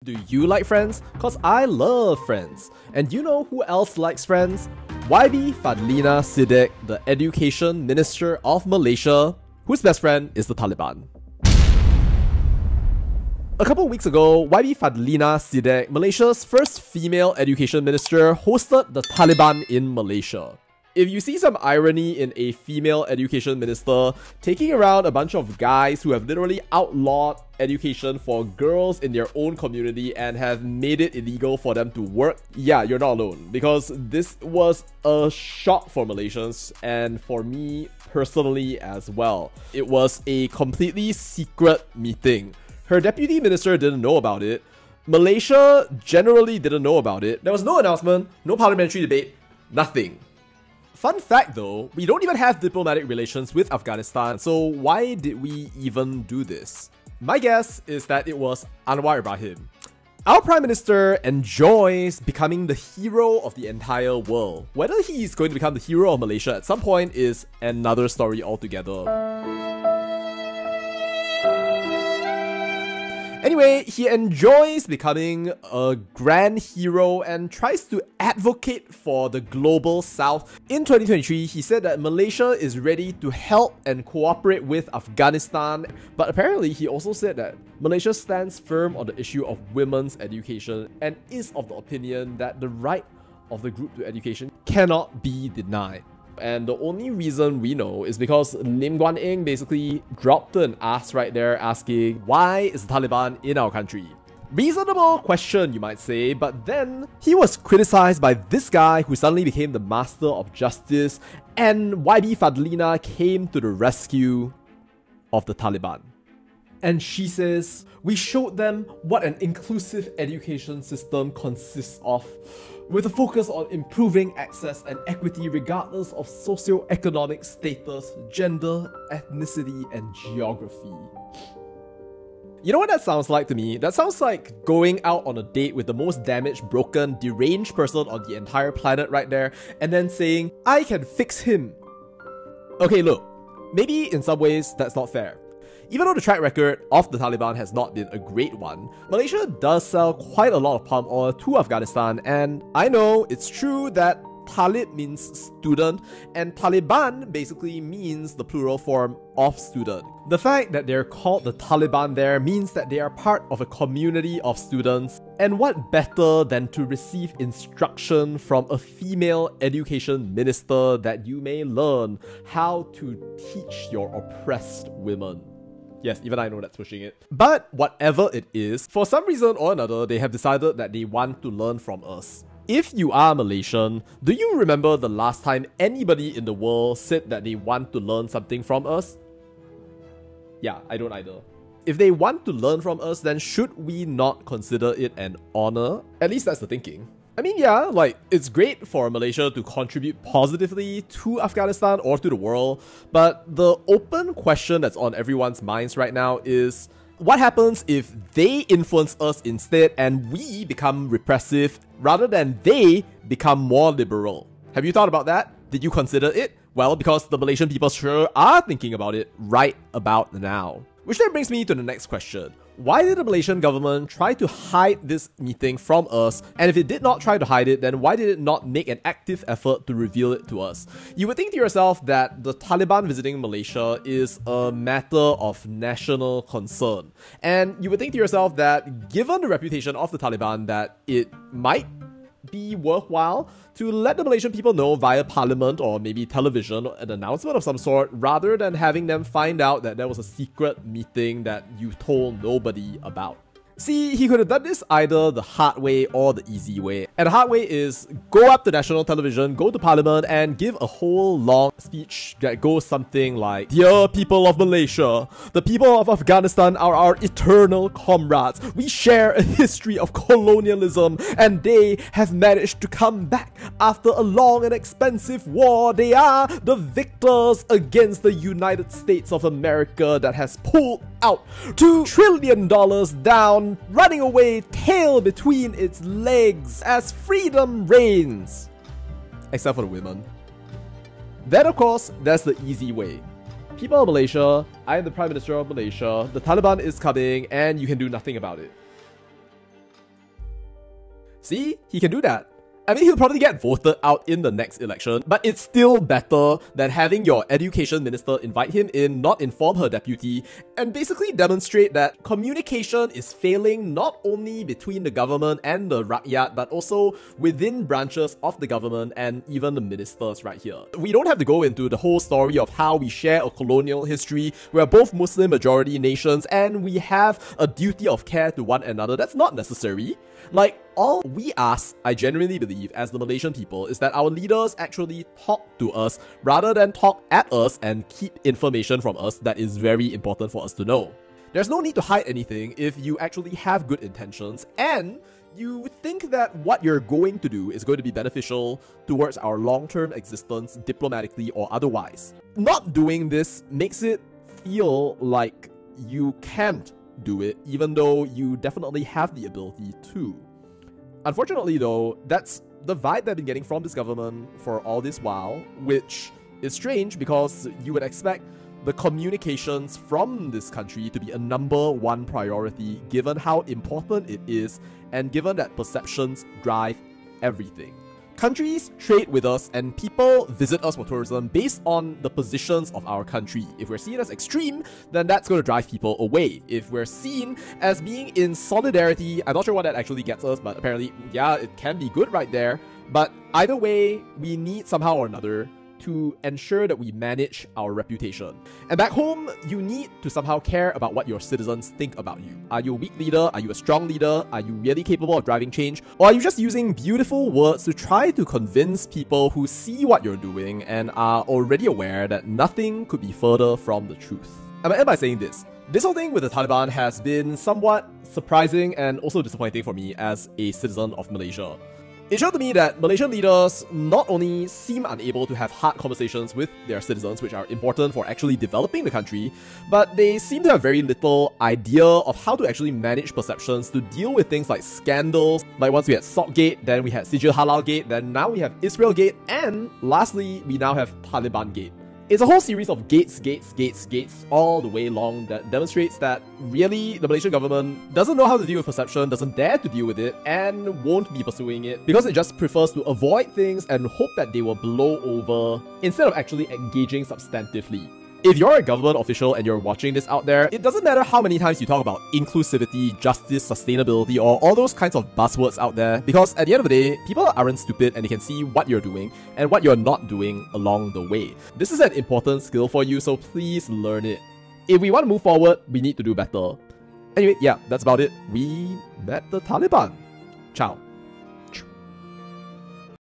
Do you like Friends? Cause I love Friends. And you know who else likes Friends? YB Fadhlina Sidek, the Education Minister of Malaysia, whose best friend is the Taliban. A couple of weeks ago, YB Fadhlina Sidek, Malaysia's first female education minister, hosted the Taliban in Malaysia. If you see some irony in a female education minister taking around a bunch of guys who have literally outlawed education for girls in their own community and have made it illegal for them to work, yeah, you're not alone, because this was a shock for Malaysians and for me personally as well. It was a completely secret meeting. Her deputy minister didn't know about it. Malaysia generally didn't know about it. There was no announcement, no parliamentary debate, nothing. Fun fact though, we don't even have diplomatic relations with Afghanistan, so why did we even do this? My guess is that it was Anwar Ibrahim. Our Prime Minister enjoys becoming the hero of the entire world. Whether he is going to become the hero of Malaysia at some point is another story altogether. Anyway, he enjoys becoming a grand hero and tries to advocate for the global south. In 2023, he said that Malaysia is ready to help and cooperate with Afghanistan, but apparently he also said that Malaysia stands firm on the issue of women's education and is of the opinion that the right of the group to education cannot be denied. And the only reason we know is because Lim Guan Eng basically dropped an ask right there asking, why is the Taliban in our country? Reasonable question, you might say, but then he was criticized by this guy who suddenly became the master of justice, and YB Fadhlina came to the rescue of the Taliban. And she says, we showed them what an inclusive education system consists of, with a focus on improving access and equity regardless of socio-economic status, gender, ethnicity, and geography. You know what that sounds like to me? That sounds like going out on a date with the most damaged, broken, deranged person on the entire planet right there, and then saying, I can fix him. Okay, look, maybe in some ways that's not fair. Even though the track record of the Taliban has not been a great one, Malaysia does sell quite a lot of palm oil to Afghanistan, and I know it's true that Talib means student, and Taliban basically means the plural form of student. The fact that they're called the Taliban there means that they are part of a community of students, and what better than to receive instruction from a female education minister that you may learn how to teach your oppressed women. Yes, even I know that's pushing it. But whatever it is, for some reason or another, they have decided that they want to learn from us. If you are Malaysian, do you remember the last time anybody in the world said that they want to learn something from us? Yeah, I don't either. If they want to learn from us, then should we not consider it an honor? At least that's the thinking. I mean, yeah, like, it's great for Malaysia to contribute positively to Afghanistan or to the world, but the open question that's on everyone's minds right now is, what happens if they influence us instead and we become repressive rather than they become more liberal? Have you thought about that? Did you consider it? Well, because the Malaysian people sure are thinking about it right about now. Which then brings me to the next question. Why did the Malaysian government try to hide this meeting from us? And if it did not try to hide it, then why did it not make an active effort to reveal it to us? You would think to yourself that the Taliban visiting Malaysia is a matter of national concern. And you would think to yourself that given the reputation of the Taliban, that it might be worthwhile to let the Malaysian people know via parliament or maybe television, an announcement of some sort, rather than having them find out that there was a secret meeting that you told nobody about. See, he could have done this either the hard way or the easy way. And the hard way is go up to national television, go to parliament, and give a whole long speech that goes something like, Dear people of Malaysia, the people of Afghanistan are our eternal comrades. We share a history of colonialism, and they have managed to come back after a long and expensive war. They are the victors against the United States of America that has pulled out $2 trillion down, running away tail between its legs as freedom reigns. Except for the women. Then of course, there's the easy way. People of Malaysia, I am the Prime Minister of Malaysia, the Taliban is coming and you can do nothing about it. See, he can do that. I mean, he'll probably get voted out in the next election, but it's still better than having your education minister invite him in, not inform her deputy, and basically demonstrate that communication is failing not only between the government and the rakyat, but also within branches of the government and even the ministers right here. We don't have to go into the whole story of how we share a colonial history, we're both Muslim majority nations, and we have a duty of care to one another. That's not necessary. Like, all we ask, I genuinely believe, as the Malaysian people, is that our leaders actually talk to us rather than talk at us and keep information from us that is very important for us to know. There's no need to hide anything if you actually have good intentions and you think that what you're going to do is going to be beneficial towards our long-term existence, diplomatically or otherwise. Not doing this makes it feel like you can't do it, even though you definitely have the ability to. Unfortunately though, that's the vibe that I've been getting from this government for all this while, which is strange because you would expect the communications from this country to be a #1 priority given how important it is and given that perceptions drive everything. Countries trade with us and people visit us for tourism based on the positions of our country. If we're seen as extreme, then that's going to drive people away. If we're seen as being in solidarity, I'm not sure what that actually gets us, but apparently, yeah, it can be good right there. But either way, we need somehow or another to ensure that we manage our reputation. And back home, you need to somehow care about what your citizens think about you. Are you a weak leader? Are you a strong leader? Are you really capable of driving change? Or are you just using beautiful words to try to convince people who see what you're doing and are already aware that nothing could be further from the truth? I'm gonna end by saying this. This whole thing with the Taliban has been somewhat surprising and also disappointing for me as a citizen of Malaysia. It showed to me that Malaysian leaders not only seem unable to have hard conversations with their citizens, which are important for actually developing the country, but they seem to have very little idea of how to actually manage perceptions to deal with things like scandals. Like once we had Saltgate, then we had Sijil Halal Gate, then now we have Israel Gate, and lastly, we now have Taliban Gate. It's a whole series of gates all the way long that demonstrates that really the Malaysian government doesn't know how to deal with perception, doesn't dare to deal with it, and won't be pursuing it because it just prefers to avoid things and hope that they will blow over instead of actually engaging substantively. If you're a government official and you're watching this out there, it doesn't matter how many times you talk about inclusivity, justice, sustainability, or all those kinds of buzzwords out there, because at the end of the day, people aren't stupid and they can see what you're doing and what you're not doing along the way. This is an important skill for you, so please learn it. If we want to move forward, we need to do better. Anyway, yeah, that's about it. We met the Taliban. Ciao.